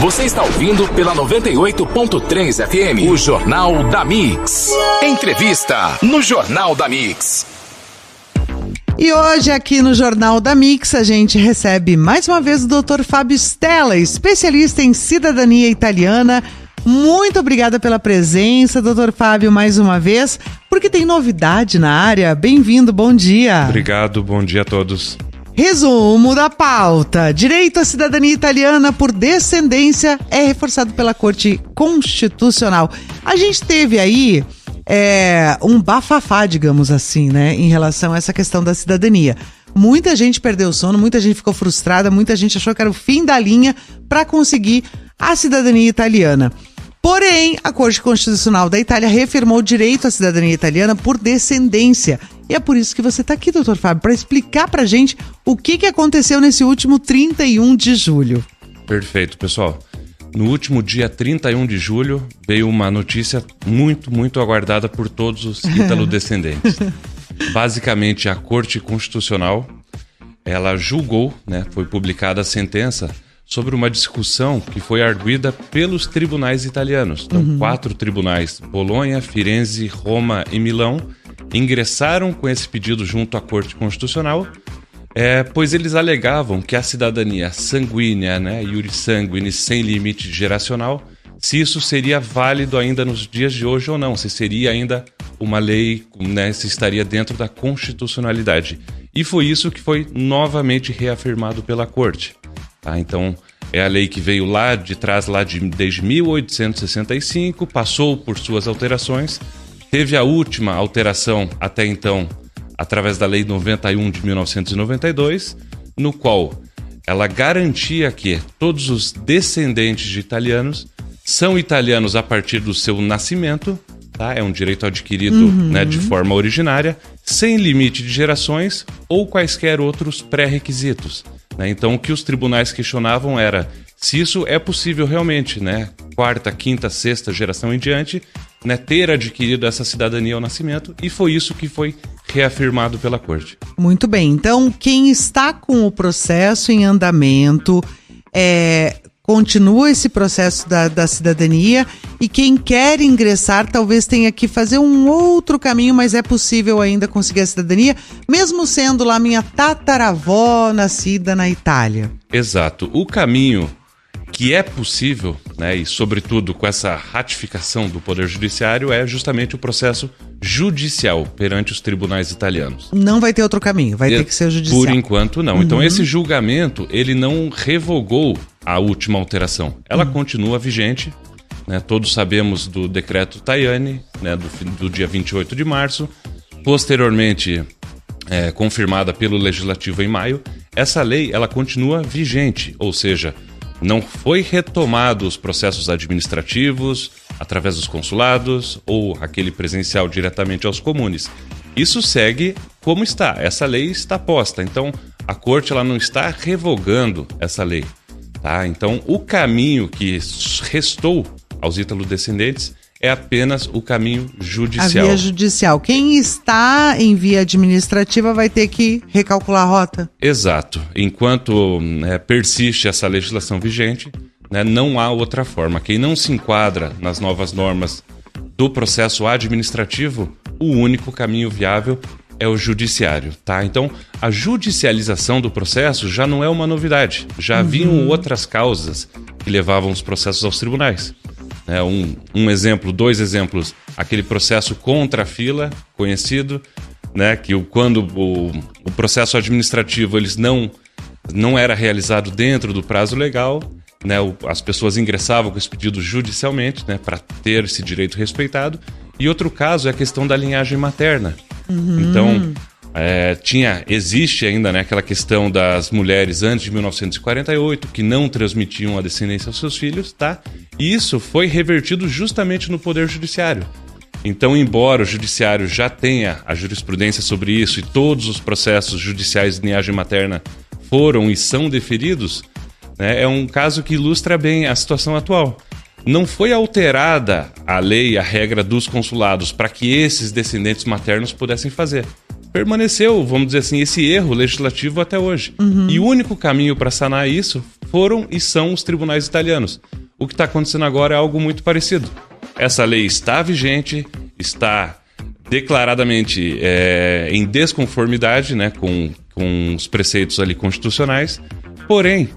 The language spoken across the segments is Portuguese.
Você está ouvindo pela 98.3 FM, o Jornal da Mix. Entrevista no Jornal da Mix. E hoje aqui no Jornal da Mix a gente recebe mais uma vez o Dr. Fábio Stella, especialista em cidadania italiana. Muito obrigada pela presença, Dr. Fábio, mais uma vez, porque tem novidade na área. Bem-vindo, bom dia. Obrigado, bom dia a todos. Resumo da pauta. Direito à cidadania italiana por descendência é reforçado pela Corte Constitucional. A gente teve aí um bafafá, digamos assim, né, em relação a essa questão da cidadania. Muita gente perdeu o sono, muita gente ficou frustrada, muita gente achou que era o fim da linha para conseguir a cidadania italiana. Porém, a Corte Constitucional da Itália reafirmou o direito à cidadania italiana por descendência. E é por isso que você está aqui, doutor Fábio, para explicar para a gente o que aconteceu nesse último 31 de julho. Perfeito, pessoal. No último dia 31 de julho, veio uma notícia muito aguardada por todos os italodescendentes. Basicamente, a Corte Constitucional, ela julgou, né, foi publicada a sentença sobre uma discussão que foi arguida pelos tribunais italianos. Então, 4 tribunais, Bolonha, Firenze, Roma e Milão, ingressaram com esse pedido junto à Corte Constitucional, pois eles alegavam que a cidadania sanguínea, né, iure sanguinis, sem limite geracional, se isso seria válido ainda nos dias de hoje ou não, se seria ainda uma lei, né, se estaria dentro da constitucionalidade. E foi isso que foi novamente reafirmado pela Corte. Tá? Então, é a lei que veio lá de trás, desde 1865, passou por suas alterações, teve a última alteração até então, através da Lei 91 de 1992, no qual ela garantia que todos os descendentes de italianos são italianos a partir do seu nascimento, tá? É um direito adquirido, né, de forma originária, sem limite de gerações ou quaisquer outros pré-requisitos. Né? Então, o que os tribunais questionavam era se isso é possível realmente, né? 4ª, 5ª, 6ª geração em diante, né, ter adquirido essa cidadania ao nascimento, e foi isso que foi reafirmado pela Corte. Muito bem, então quem está com o processo em andamento continua esse processo da cidadania, e quem quer ingressar talvez tenha que fazer um outro caminho, mas é possível ainda conseguir a cidadania, mesmo sendo lá minha tataravó nascida na Itália. Exato, o caminho que é possível, né, e sobretudo com essa ratificação do Poder Judiciário, é justamente o processo judicial perante os tribunais italianos. Não vai ter outro caminho, vai ter que ser o judicial. Por enquanto não. Então esse julgamento, ele não revogou a última alteração. Ela continua vigente, né? Todos sabemos do decreto Tajani, né, do dia 28 de março, posteriormente confirmada pelo Legislativo em maio. Essa lei, ela continua vigente, ou seja, não foi retomado os processos administrativos através dos consulados ou aquele presencial diretamente aos comunes. Isso segue como está. Essa lei está posta. Então, a Corte, ela não está revogando essa lei. Tá? Então, o caminho que restou aos italodescendentes é apenas o caminho judicial. A via judicial. Quem está em via administrativa vai ter que recalcular a rota? Exato. Enquanto persiste essa legislação vigente, né, não há outra forma. Quem não se enquadra nas novas normas do processo administrativo, o único caminho viável é o judiciário. Tá? Então, a judicialização do processo já não é uma novidade. Já haviam outras causas que levavam os processos aos tribunais. Um exemplo, 2 exemplos, aquele processo contra a fila, conhecido, né, que quando o processo administrativo eles não era realizado dentro do prazo legal, né, as pessoas ingressavam com esse pedido judicialmente, né, para ter esse direito respeitado. E outro caso é a questão da linhagem materna. Então, existe ainda, né, aquela questão das mulheres antes de 1948 que não transmitiam a descendência aos seus filhos, tá? E isso foi revertido justamente no Poder Judiciário. Então, embora o Judiciário já tenha a jurisprudência sobre isso e todos os processos judiciais de linhagem materna foram e são deferidos, né, é um caso que ilustra bem a situação atual. Não foi alterada a lei, a regra dos consulados para que esses descendentes maternos pudessem fazer. Permaneceu, vamos dizer assim, esse erro legislativo até hoje. E o único caminho para sanar isso foram e são os tribunais italianos. O que está acontecendo agora é algo muito parecido. Essa lei está vigente, está declaradamente em desconformidade, né, com os preceitos ali constitucionais, porém,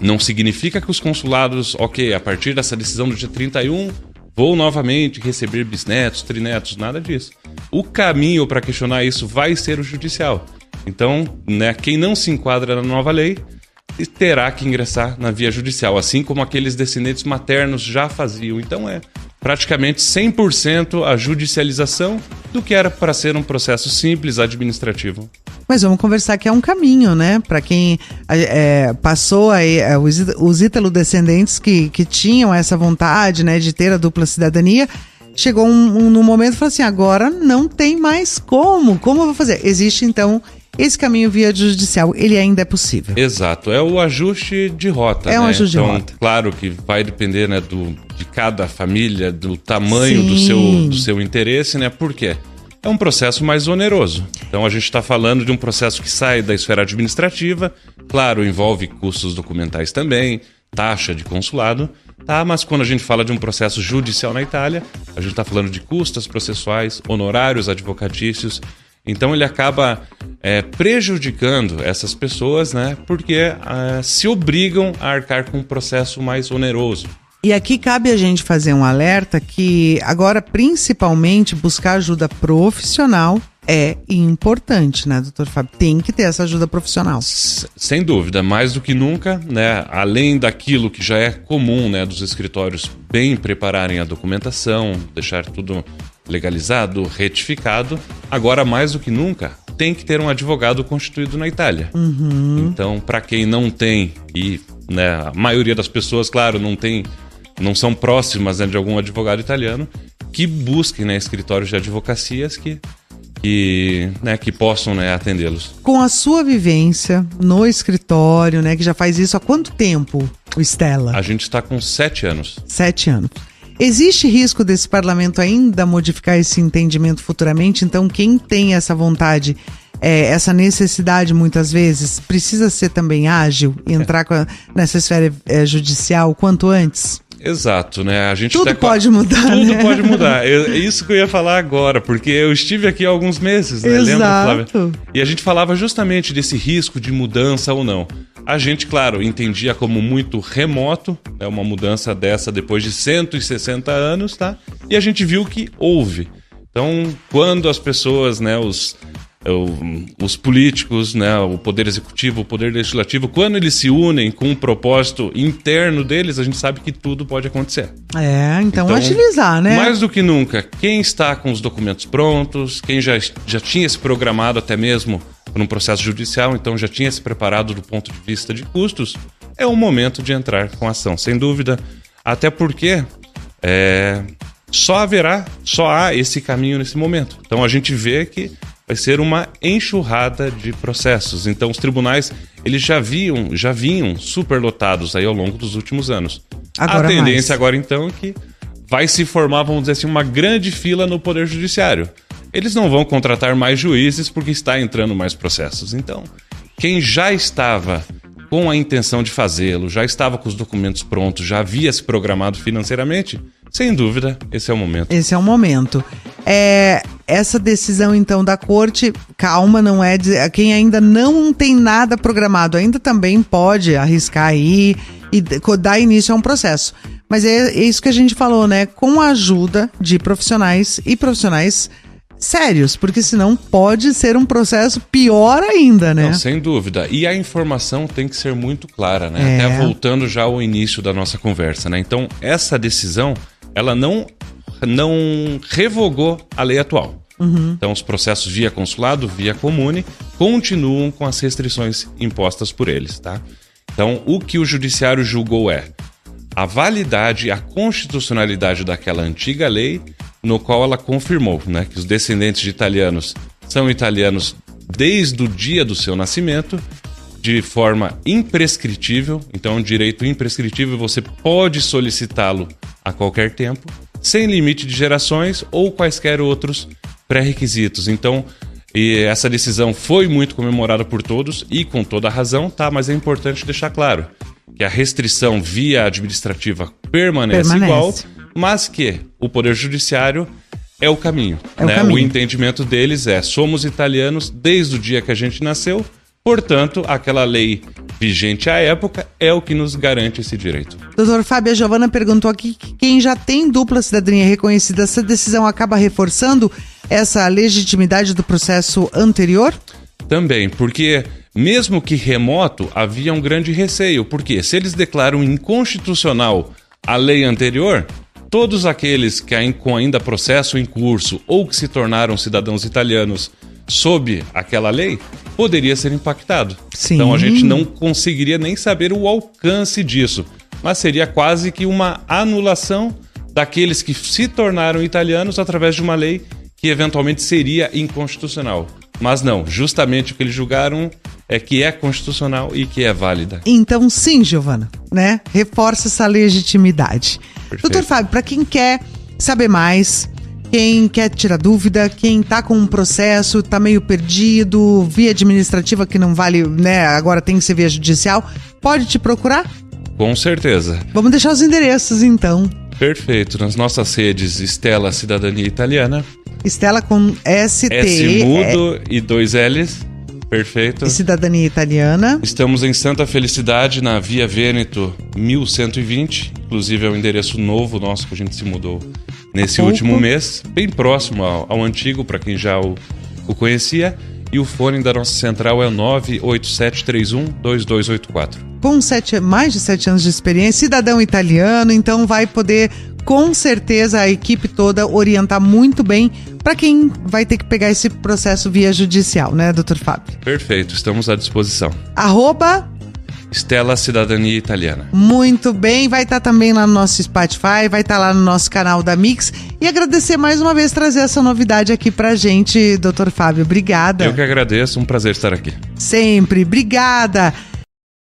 não significa que os consulados, a partir dessa decisão do dia 31, vou novamente receber bisnetos, trinetos, nada disso. O caminho para questionar isso vai ser o judicial. Então, né, quem não se enquadra na nova lei terá que ingressar na via judicial, assim como aqueles descendentes maternos já faziam. Então é praticamente 100% a judicialização do que era para ser um processo simples, administrativo. Mas vamos conversar que é um caminho, né? Para quem passou aí, os ítalo-descendentes que tinham essa vontade, né, de ter a dupla cidadania, chegou num momento e falou assim, agora não tem mais como eu vou fazer? Existe então esse caminho via judicial, ele ainda é possível. Exato, é o ajuste de rota. É um ajuste de rota. Claro que vai depender, né, de cada família, do tamanho do seu interesse, né? Por quê? É um processo mais oneroso. Então a gente está falando de um processo que sai da esfera administrativa, claro, envolve custos documentais também, taxa de consulado, tá? Mas quando a gente fala de um processo judicial na Itália, a gente está falando de custas processuais, honorários advocatícios. Então ele acaba prejudicando essas pessoas, né? Porque se obrigam a arcar com um processo mais oneroso. E aqui cabe a gente fazer um alerta que agora, principalmente, buscar ajuda profissional é importante, né, doutor Fábio? Tem que ter essa ajuda profissional. Sem dúvida, mais do que nunca, né? Além daquilo que já é comum, né, dos escritórios bem prepararem a documentação, deixar tudo legalizado, retificado, agora mais do que nunca tem que ter um advogado constituído na Itália. Uhum. Então, para quem não tem, e né, a maioria das pessoas, claro, não são próximas, né, de algum advogado italiano, que busquem, né, escritórios de advocacias que possam, né, atendê-los. Com a sua vivência no escritório, né, que já faz isso há quanto tempo, o Stella? A gente está com 7 anos. 7 anos. Existe risco desse parlamento ainda modificar esse entendimento futuramente? Então, quem tem essa vontade, essa necessidade, muitas vezes, precisa ser também ágil e entrar nessa esfera judicial quanto antes? Exato, né? A gente tudo pode mudar, Tudo né? pode mudar. É isso que eu ia falar agora, porque eu estive aqui há alguns meses, né? Exato. Lembra, Flávia? E a gente falava justamente desse risco de mudança ou não. A gente, claro, entendia como muito remoto, né, uma mudança dessa depois de 160 anos, tá? E a gente viu que houve. Então, quando as pessoas, né, os políticos, né, o poder executivo, o poder legislativo, quando eles se unem com um propósito interno deles, a gente sabe que tudo pode acontecer. Então agilizar, né? Mais do que nunca, quem está com os documentos prontos, quem já tinha se programado até mesmo para um processo judicial, então já tinha se preparado do ponto de vista de custos, é o momento de entrar com ação, sem dúvida. Até porque só há esse caminho nesse momento. Então a gente vê que vai ser uma enxurrada de processos. Então os tribunais, eles já vinham superlotados aí ao longo dos últimos anos. Agora a tendência agora então é que vai se formar, vamos dizer assim, uma grande fila no Poder Judiciário. Eles não vão contratar mais juízes porque está entrando mais processos. Então, quem já estava com a intenção de fazê-lo, já estava com os documentos prontos, já havia se programado financeiramente, sem dúvida, esse é o momento. Esse é o momento. Essa decisão, então, da corte, calma, não é de, quem ainda não tem nada programado, ainda também pode arriscar aí e dar início a um processo. Mas é isso que a gente falou, né? Com a ajuda de profissionais e profissionais sérios, porque senão pode ser um processo pior ainda, né? Não, sem dúvida. E a informação tem que ser muito clara, né? Até voltando já ao início da nossa conversa, né? Então, essa decisão, ela não revogou a lei atual. Uhum. Então, os processos via consulado, via comune, continuam com as restrições impostas por eles, tá? Então, o que o judiciário julgou a validade, a constitucionalidade daquela antiga lei, no qual ela confirmou, né, que os descendentes de italianos são italianos desde o dia do seu nascimento, de forma imprescritível. Então, é um direito imprescritível, você pode solicitá-lo a qualquer tempo, sem limite de gerações ou quaisquer outros pré-requisitos. Então, E essa decisão foi muito comemorada por todos e com toda a razão, tá? Mas é importante deixar claro que a restrição via administrativa permanece igual, mas que o Poder Judiciário é o caminho. O entendimento deles é: somos italianos desde o dia que a gente nasceu, portanto, aquela lei vigente à época é o que nos garante esse direito. Doutor Fábio, a Giovana perguntou aqui que quem já tem dupla cidadania reconhecida, essa decisão acaba reforçando essa legitimidade do processo anterior? Também, porque mesmo que remoto, havia um grande receio, porque se eles declaram inconstitucional a lei anterior, todos aqueles que com ainda processo em curso ou que se tornaram cidadãos italianos sob aquela lei, poderia ser impactado. Sim. Então a gente não conseguiria nem saber o alcance disso, mas seria quase que uma anulação daqueles que se tornaram italianos através de uma lei que eventualmente seria inconstitucional. Mas não, justamente o que eles julgaram é que é constitucional e que é válida. Então sim, Giovana, né? Reforça essa legitimidade. Perfeito. Doutor Fábio, para quem quer saber mais, quem quer tirar dúvida, quem tá com um processo, tá meio perdido, via administrativa que não vale, né? Agora tem que ser via judicial, pode te procurar? Com certeza. Vamos deixar os endereços então. Perfeito. Nas nossas redes, Stella Cidadania Italiana. Stella com ST. S mudo e 2 L's. Perfeito. E Cidadania Italiana. Estamos em Santa Felicidade, na Via Vêneto 1120. Inclusive é um endereço novo nosso que a gente se mudou nesse último mês. Bem próximo ao antigo, para quem já o conhecia. E o fone da nossa central é o 987312284. Com mais de 7 anos de experiência, cidadão italiano, então vai poder, com certeza, a equipe toda orientar muito bem para quem vai ter que pegar esse processo via judicial, né, doutor Fábio? Perfeito, estamos à disposição. @Stella Cidadania Italiana. Muito bem, vai estar também lá no nosso Spotify, vai estar lá no nosso canal da Mix. E agradecer mais uma vez trazer essa novidade aqui pra gente, doutor Fábio. Obrigada. Eu que agradeço, um prazer estar aqui. Sempre, obrigada.